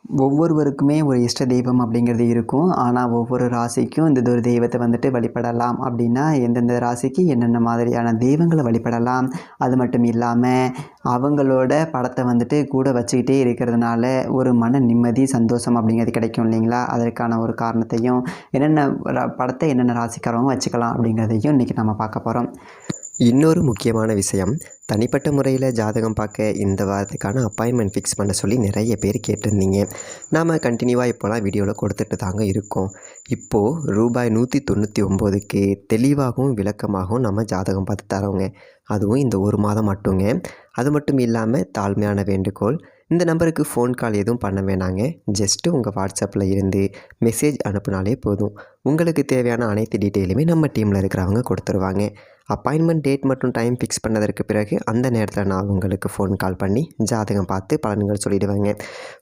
ஒவ்வொருவருக்குமே ஒரு இஷ்ட தெய்வம் அப்படிங்கிறது இருக்கும். ஆனால் ஒவ்வொரு ராசிக்கும் இந்த ஒரு தெய்வத்தை வந்துட்டு வழிபடலாம். அப்படின்னா எந்தெந்த ராசிக்கு என்னென்ன மாதிரியான தெய்வங்களை வழிபடலாம். அது மட்டும் இல்லாமல் அவங்களோட படத்தை வந்துட்டு கூட வச்சுக்கிட்டே இருக்கிறதுனால ஒரு மன நிம்மதி, சந்தோஷம் அப்படிங்கிறது கிடைக்கும் இல்லைங்களா? அதற்கான ஒரு காரணத்தையும் என்னென்ன படத்தை என்னென்ன ராசிக்காரவங்க வச்சுக்கலாம் அப்படிங்கிறதையும் இன்றைக்கி நம்ம பார்க்க போகிறோம். இன்னொரு முக்கியமான விஷயம், தனிப்பட்ட முறையில் ஜாதகம் பார்க்க இந்த வாரத்துக்கான அப்பாயின்மெண்ட் ஃபிக்ஸ் பண்ண சொல்லி நிறைய பேர் கேட்டிருந்தீங்க. நாம் கண்டினியூவாக இப்போலாம் வீடியோவில் கொடுத்துட்டு தாங்க இருக்கோம். இப்போது ரூபாய் 199க்கு தெளிவாகவும் விளக்கமாகவும் நம்ம ஜாதகம் பார்த்து தரோங்க. அதுவும் இந்த ஒரு மாதம் மட்டுங்க. அது மட்டும் இல்லாமல் தாழ்மையான வேண்டுகோள், இந்த நம்பருக்கு ஃபோன் கால் எதுவும் பண்ண வேணாங்க. ஜஸ்ட்டு உங்கள் வாட்ஸ்அப்பில் இருந்து மெசேஜ் அனுப்புனாலே போதும். உங்களுக்கு தேவையான அனைத்து டீட்டெயிலுமே நம்ம டீமில் இருக்கிறவங்க கொடுத்துருவாங்க. அப்பாயின்மெண்ட் டேட் மற்றும் டைம் ஃபிக்ஸ் பண்ணதற்கு பிறகு அந்த நேரத்தில் நான் உங்களுக்கு ஃபோன் கால் பண்ணி ஜாதகம் பார்த்து பலன்கள் சொல்லிவிடுவேங்க.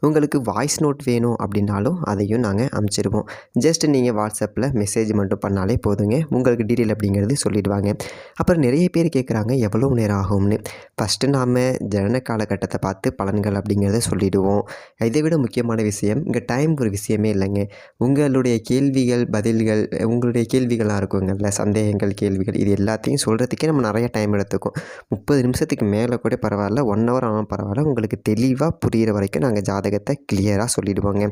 உங்களுக்கு வாய்ஸ் நோட் வேணும் அப்படின்னாலும் அதையும் நாங்கள் அனுப்பிச்சிடுவோம். ஜஸ்ட் நீங்கள் வாட்ஸ்அப்பில் மெசேஜ் மட்டும் பண்ணாலே போதுங்க. உங்களுக்கு டீட்டெயில் அப்படிங்கிறது சொல்லிவிடுவாங்க. அப்புறம் நிறைய பேர் கேட்குறாங்க எவ்வளோ நேரம் ஆகும்னு. ஃபஸ்ட்டு நாம் ஜனன காலகட்டத்தை பார்த்து பலன்கள் அப்படிங்கிறத சொல்லிவிடுவோம். இதை விட முக்கியமான விஷயம், இங்கே டைம் ஒரு விஷயமே இல்லைங்க. உங்களுடைய கேள்விகள், பதில்கள், உங்களுடைய கேள்விகளாக இருக்குங்கள்ல, சந்தேகங்கள், கேள்விகள், இது எல்லாத்தையும் சொல்கிறதுக்கே நம்ம நிறைய டைம் எடுத்துக்கும். 30 நிமிஷத்துக்கு மேலே கூட பரவாயில்ல, 1 ஹவர் ஆனாலும் பரவாயில்ல, உங்களுக்கு தெளிவாக புரிகிற வரைக்கும் நாங்கள் ஜாதகத்தை கிளியராக சொல்லிவிடுவோங்க.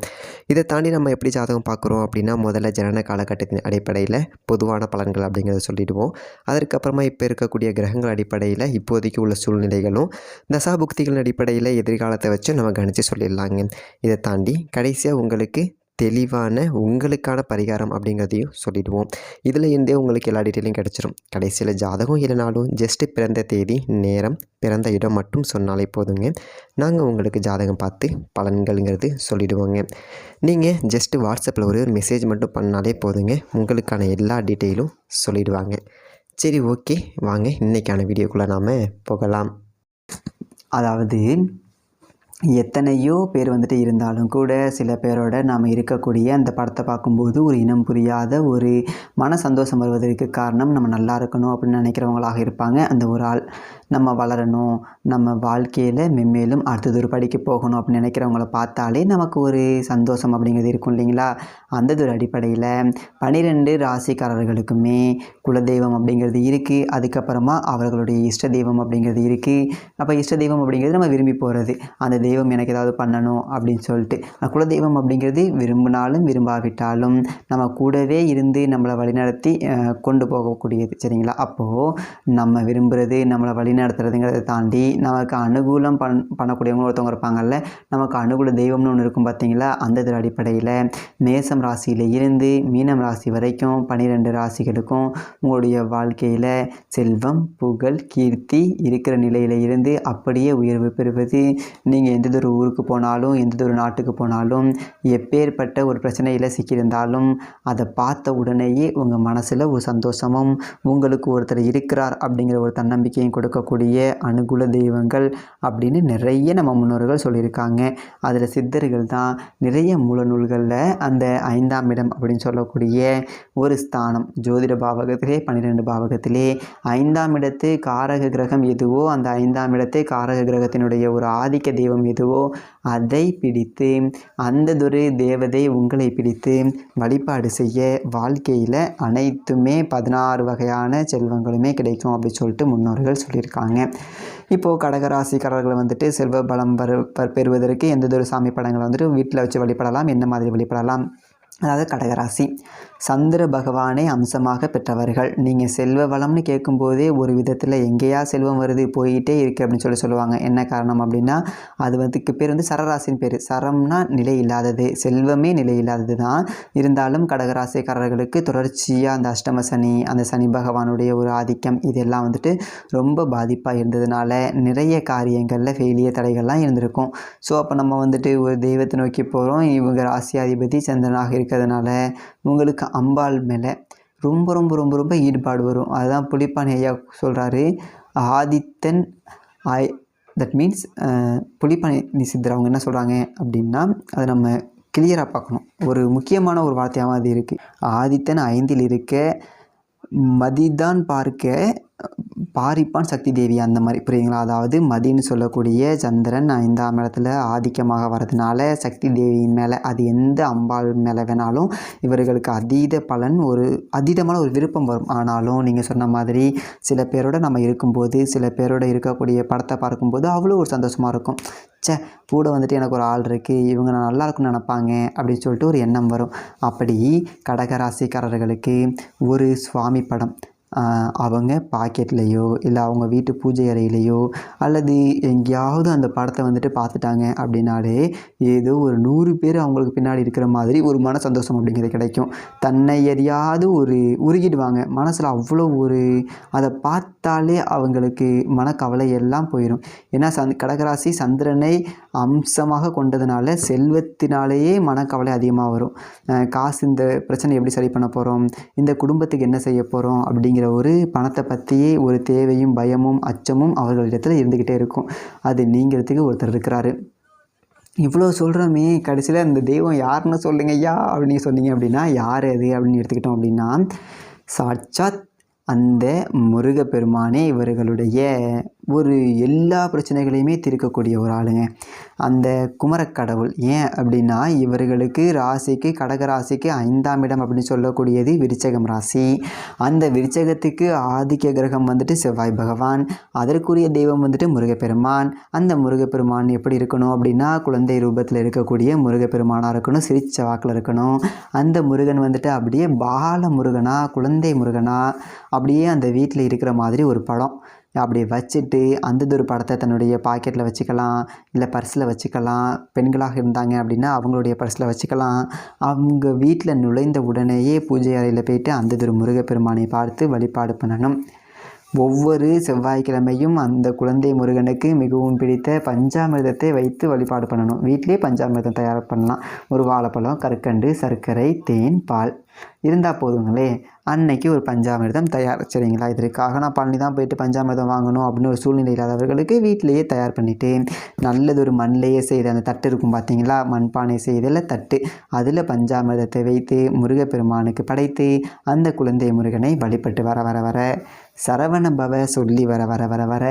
இதை தாண்டி நம்ம எப்படி ஜாதகம் பார்க்குறோம் அப்படின்னா, முதல்ல ஜனன காலகட்டத்தின் அடிப்படையில் பொதுவான பலன்கள் அப்படிங்கிறத சொல்லிவிடுவோம். அதற்கப்புறமா இப்போ இருக்கக்கூடிய கிரகங்கள் அடிப்படையில் இப்போதைக்கு உள்ள சூழ்நிலைகளும், தசாபுக்திகளின் அடிப்படையில் எதிர்காலத்தை வச்சு நம்ம கணிச்சு சொல்லிடலாங்க. இதை தாண்டி கடைசியாக உங்களுக்கு தெளிவான உங்களுக்கான பரிகாரம் அப்படிங்கிறதையும் சொல்லிவிடுவோம். இதில் இருந்தே உங்களுக்கு எல்லா டீட்டெயிலும் கிடச்சிரும். கடைசியில் ஜாதகம் இல்லைனாலும் ஜஸ்ட்டு பிறந்த தேதி, நேரம், பிறந்த இடம் மட்டும் சொன்னாலே போதுங்க. நாங்கள் உங்களுக்கு ஜாதகம் பார்த்து பலன்கள்ங்கிறது சொல்லிவிடுவோங்க. நீங்கள் ஜஸ்ட்டு வாட்ஸ்அப்பில் ஒரு மெசேஜ் மட்டும் பண்ணாலே போதுங்க. உங்களுக்கான எல்லா டீட்டெயிலும் சொல்லிவிடுவாங்க. சரி, ஓகே, வாங்க இன்றைக்கான வீடியோக்குள்ளே நாம் போகலாம். அதாவது எத்தனையோ பேர் வந்துட்டு இருந்தாலும் கூட சில பேரோட நாம் இருக்கக்கூடிய அந்த படத்தை பார்க்கும்போது ஒரு இனம் புரியாத ஒரு மன சந்தோஷம் வருவதற்கு காரணம் நம்ம நல்லா இருக்கணும் அப்படின்னு நினைக்கிறவங்களாக இருப்பாங்க. அந்த ஒரு ஆள் நம்ம வளரணும், நம்ம வாழ்க்கையில் மென்மேலும் அடுத்தது ஒரு படிக்க போகணும் அப்படின்னு நினைக்கிறவங்கள பார்த்தாலே நமக்கு ஒரு சந்தோஷம் அப்படிங்கிறது இருக்கும் இல்லைங்களா? அந்த ஒரு அடிப்படையில் 12 ராசிக்காரர்களுக்குமே குலதெய்வம் அப்படிங்கிறது இருக்குது. அதுக்கப்புறமா அவர்களுடைய இஷ்ட தெய்வம் அப்படிங்கிறது இருக்குது. அப்போ இஷ்ட தெய்வம் அப்படிங்கிறது நம்ம விரும்பி போகிறது, அந்த தெய்வம் எனக்கு ஏதாவது பண்ணணும் அப்படின்னு சொல்லிட்டு. குலதெய்வம் அப்படிங்கிறது விரும்பினாலும் விரும்பாவிட்டாலும் நம்ம கூடவே இருந்து நம்மளை வழிநடத்தி கொண்டு போகக்கூடியது, சரிங்களா? அப்போது நம்ம விரும்புகிறது, நம்மளை வழிநடத்துறதுங்கிறத தாண்டி நமக்கு அனுகூலம் பண்ணக்கூடியவங்க ஒருத்தவங்க இருப்பாங்கல்ல, நமக்கு அனுகூல தெய்வம்னு ஒன்று இருக்கும் பார்த்தீங்களா? அந்த ஒரு அடிப்படையில் மேசம் ராசியில் இருந்து மீனம் ராசி வரைக்கும் 12 ராசிகளுக்கும் உங்களுடைய வாழ்க்கையில் செல்வம், புகழ், கீர்த்தி இருக்கிற நிலையில் இருந்து அப்படியே உயர்வு பெறுவது. நீங்கள் எந்த ஒரு ஊருக்கு போனாலும், எந்த ஒரு நாட்டுக்கு போனாலும், எப்பேற்பட்ட ஒரு பிரச்சனையில் சிக்கியிருந்தாலும் அதை பார்த்த உடனேயே உங்கள் மனசில் ஒரு சந்தோஷமும், உங்களுக்கு ஒருத்தர் இருக்கிறார் அப்படிங்கிற ஒரு தன்னம்பிக்கையும் கொடுக்கக்கூடிய அனுகூல தெய்வங்கள் அப்படின்னு நிறைய நம்ம முன்னோர்கள் சொல்லியிருக்காங்க. அதில் சித்தர்கள் தான் நிறைய மூல நூல்களில் அந்த 5ஆம் இடம் அப்படின்னு சொல்லக்கூடிய ஒரு ஸ்தானம், ஜோதிட பாவகத்திலே 12 பாவகத்திலே 5ஆம் இடத்து காரக கிரகம் எதுவோ, அந்த 5ஆம் இடத்தை காரக கிரகத்தினுடைய ஒரு ஆதிக்க தெய்வம் எதுவோ அதை பிடித்து அந்ததொரு தேவதை உங்களை பிடித்து வழிபாடு செய்ய வாழ்க்கையில் அனைத்துமே 16 வகையான செல்வங்களுமே கிடைக்கும் அப்படின்னு சொல்லிட்டு முன்னோர்கள் சொல்லியிருக்காங்க. இப்போது கடகராசிக்காரர்களை வந்துட்டு செல்வ பலம் பெறுவதற்கு எந்ததொரு சாமி படங்களை வந்துட்டு வீட்டில் வச்சு வழிபடலாம், என்ன மாதிரி வழிபடலாம்? அதாவது கடகராசி சந்திர பகவானை அம்சமாக பெற்றவர்கள். நீங்கள் செல்வ வளம்னு கேட்கும்போதே ஒரு விதத்தில் எங்கேயா செல்வம் வருது, போய்கிட்டே இருக்குது அப்படின்னு சொல்லுவாங்க. என்ன காரணம் அப்படின்னா, அது வந்துக்கு பேர் வந்து சரராசின்னு பேர். சரம்னா நிலை இல்லாதது, செல்வமே நிலை இல்லாதது தான். இருந்தாலும் கடகராசிக்காரர்களுக்கு தொடர்ச்சியாக அந்த அஷ்டம சனி, அந்த சனி பகவானுடைய ஒரு ஆதிக்கம், இதெல்லாம் வந்துட்டு ரொம்ப பாதிப்பாக இருந்ததுனால நிறைய காரியங்களில் ஃபெயிலியர் தடைகள்லாம் இருந்திருக்கும். ஸோ அப்போ நம்ம வந்துட்டு ஒரு தெய்வத்தை நோக்கி போகிறோம். இவங்க ராசியாதிபதி சந்திரனாக இருக்கிறதுனால உங்களுக்கு அம்பாள் மேலே ரொம்ப ரொம்ப ரொம்ப ரொம்ப ஈடுபாடு வரும். அதுதான் புலிப்பாணி ஐயா சொல்கிறாரு, ஆதித்தன் தட் மீன்ஸ் புலிப்பாணி சித்தர் அவங்க என்ன சொல்கிறாங்க அப்படின்னா, அதை நம்ம கிளியராக பார்க்கணும். ஒரு முக்கியமான ஒரு வார்த்தையாகவும் அது இருக்குது. ஆதித்தன் 5இல் இருக்க மதிதான் பார்க்க பாரிப்பான் சக்தி தேவி அந்த மாதிரி புரியுதுங்களா. அதாவது மதின்னு சொல்லக்கூடிய சந்திரன் 5ஆம் இடத்துல ஆதிக்கமாக வர்றதுனால சக்தி தேவியின் மேலே அது எந்த அம்பாள் மேலே வேணாலும் இவர்களுக்கு அதீத பலன் ஒரு அதீதமான ஒரு விருப்பம் வரும். ஆனாலும் நீங்கள் சொன்ன மாதிரி சில பேரோட நம்ம இருக்கும்போது சில பேரோட இருக்கக்கூடிய படத்தை பார்க்கும்போது அவ்வளோ ஒரு சந்தோஷமாக இருக்கும். கூட வந்துட்டு எனக்கு ஒரு ஆள் இருக்குது, இவங்க நான் நல்லா இருக்குன்னு நினப்பாங்க அப்படின்னு சொல்லிட்டு ஒரு எண்ணம் வரும். அப்படி கடகராசிக்காரர்களுக்கு ஒரு சுவாமி படம் அவங்க பாக்கெட்லேயோ இல்லை அவங்க வீட்டு பூஜை அறையிலையோ அல்லது எங்கேயாவது அந்த படத்தை வந்துட்டு பார்த்துட்டாங்க அப்படின்னாலே ஏதோ ஒரு 100 பேர் அவங்களுக்கு பின்னாடி இருக்கிற மாதிரி ஒரு மன சந்தோஷம் அப்படிங்கிறது கிடைக்கும். தன்னை எதையாவது ஒரு உருகிடுவாங்க மனசில். அவ்வளோ ஒரு அதை பார்த்தாலே அவங்களுக்கு மனக்கவலை எல்லாம் போயிடும். ஏன்னா கடகராசி சந்திரனை அம்சமாக கொண்டதுனால செல்வத்தினாலேயே மனக்கவலை அதிகமாக வரும். காசு இந்த பிரச்சனை எப்படி சரி பண்ண போகிறோம், இந்த குடும்பத்துக்கு என்ன செய்ய போகிறோம் அப்படிங்கிற ஒரு பணத்தை பற்றியே ஒரு தேவையும் பயமும் அச்சமும் அவர்களிடத்தில் இருந்துக்கிட்டே இருக்கும். அது நீங்கிறதுக்கு ஒருத்தர் இருக்கிறாரு. இவ்வளோ சொல்கிறோமே, கடைசியில் அந்த தெய்வம் யாருன்னு சொல்லுங்க ஐயா அப்படின்னு சொன்னீங்க அப்படின்னா யார் அது அப்படின்னு எடுத்துக்கிட்டோம் அப்படின்னா சாட்சாத் அந்த முருகப்பெருமானே இவர்களுடைய ஒரு எல்லா பிரச்சனைகளையுமே தீர்க்கக்கூடிய ஒரு ஆளுங்க அந்த குமரக்கடவுள். ஏன் அப்படின்னா இவர்களுக்கு ராசிக்கு கடகராசிக்கு 5ஆம் இடம் அப்படின்னு சொல்லக்கூடியது விருச்சகம் ராசி. அந்த விருச்சகத்துக்கு ஆதிக்க கிரகம் வந்துட்டு செவ்வாய் பகவான், அதற்குரிய தெய்வம் வந்துட்டு முருகப்பெருமான். அந்த முருகப்பெருமான் எப்படி இருக்கணும் அப்படின்னா குழந்தை ரூபத்தில் இருக்கக்கூடிய முருகப்பெருமானாக இருக்கணும், சிரிச்ச வாக்கில் இருக்கணும். அந்த முருகன் வந்துட்டு அப்படியே பால முருகனா குழந்தை முருகனா அப்படியே அந்த வீட்டில் இருக்கிற மாதிரி ஒரு படம் அப்படி வச்சுட்டு அந்த ஒரு படத்தை தன்னுடைய பாக்கெட்டில் வச்சுக்கலாம், இல்லை பர்ஸில் வச்சுக்கலாம். பெண்களாக இருந்தாங்க அப்படின்னா அவங்களுடைய பர்ஸில் வச்சுக்கலாம். அவங்க வீட்டில் நுழைந்த உடனேயே பூஜை அறையில் போயிட்டு அந்த ஒரு முருகப்பெருமானை பார்த்து வழிபாடு பண்ணணும். ஒவ்வொரு செவ்வாய்க்கிழமையும் அந்த குழந்தை முருகனுக்கு மிகவும் பிடித்த பஞ்சாமிர்தத்தை வைத்து வழிபாடு பண்ணணும். வீட்டிலே பஞ்சாமிர்தம் தயார் பண்ணலாம். ஒரு வாழைப்பழம், கற்கண்டு, சர்க்கரை, தேன், பால் இருந்தால் போதுங்களே, அன்னைக்கு ஒரு பஞ்சாமிர்தம் தயார். சரிங்களா. இதற்காக நான் பழனி தான் போயிட்டு பஞ்சாமிர்தம் வாங்கணும் அப்படின்னு ஒரு சூழ்நிலை இல்லாதவர்களுக்கு வீட்டிலையே தயார் பண்ணிவிட்டு நல்லதொரு மண்ணிலேயே செய்த அந்த தட்டு இருக்கும் பார்த்தீங்களா, மண்பானை செய்தல தட்டு, அதில் பஞ்சாமிர்தத்தை வைத்து முருகப்பெருமானுக்கு படைத்து அந்த குழந்தை முருகனை வழிபட்டு வர வர வர சரவண பவ சொல்லி வர வர வர வர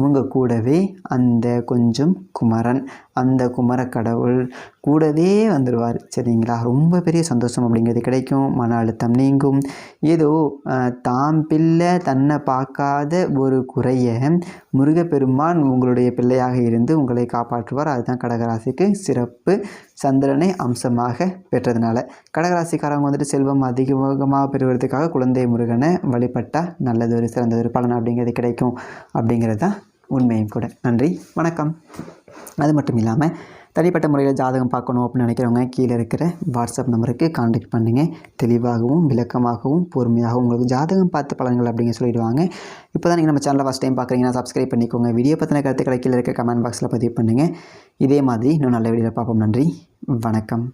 உங்கள் கூடவே அந்த கொஞ்சம் குமரன் அந்த குமரக்கடவுள் கூடவே வந்துடுவார். சரிங்களா. ரொம்ப பெரிய சந்தோஷம் அப்படிங்கிறது கிடைக்கும். மன அழுத்தம் நீங்கும். ஏதோ தாம் பிள்ளை தன்னை பார்க்காத ஒரு குறைய முருகப்பெருமான் உங்களுடைய பிள்ளையாக இருந்து உங்களை காப்பாற்றுவார். அதுதான் கடகராசிக்கு சிறப்பு. சந்திரனை அம்சமாக பெற்றதுனால கடகராசிக்காரங்க வந்துட்டு செல்வம் அதிகமாக பெறுவதற்காக குழந்தை முருகனை வழிபட்டால் நல்லதொரு சிறந்ததொரு பலன் அப்படிங்கிறது கிடைக்கும் அப்படிங்கிறது தான் உண்மையும் கூட. நன்றி, வணக்கம். அது மட்டும் இல்லாமல் தனிப்பட்ட முறையில் ஜாதகம் பார்க்கணும் அப்படின்னு நினைக்கிறவங்க கீழே இருக்கிற வாட்ஸ்அப் நம்பருக்கு கான்டாக்ட் பண்ணுங்கள். தெளிவாகவும் விளக்கமாகவும் பொறுமையாகவும் உங்களுக்கு ஜாதகம் பார்த்து பலன்கள் அப்படிங்க சொல்லிடுவாங்க. இப்போ தான் நீங்கள் நம்ம சேனலை ஃபஸ்ட் டைம் பார்க்குறீங்கன்னா சப்ஸ்கிரைப் பண்ணிக்கோங்க. வீடியோ பற்றின கருத்துக்களை கீழே இருக்க கமெண்ட் பாக்ஸில் பதிவு பண்ணுங்கள். இதே மாதிரி இன்னும் நல்ல வீடியோவில் பார்ப்போம். நன்றி, வணக்கம்.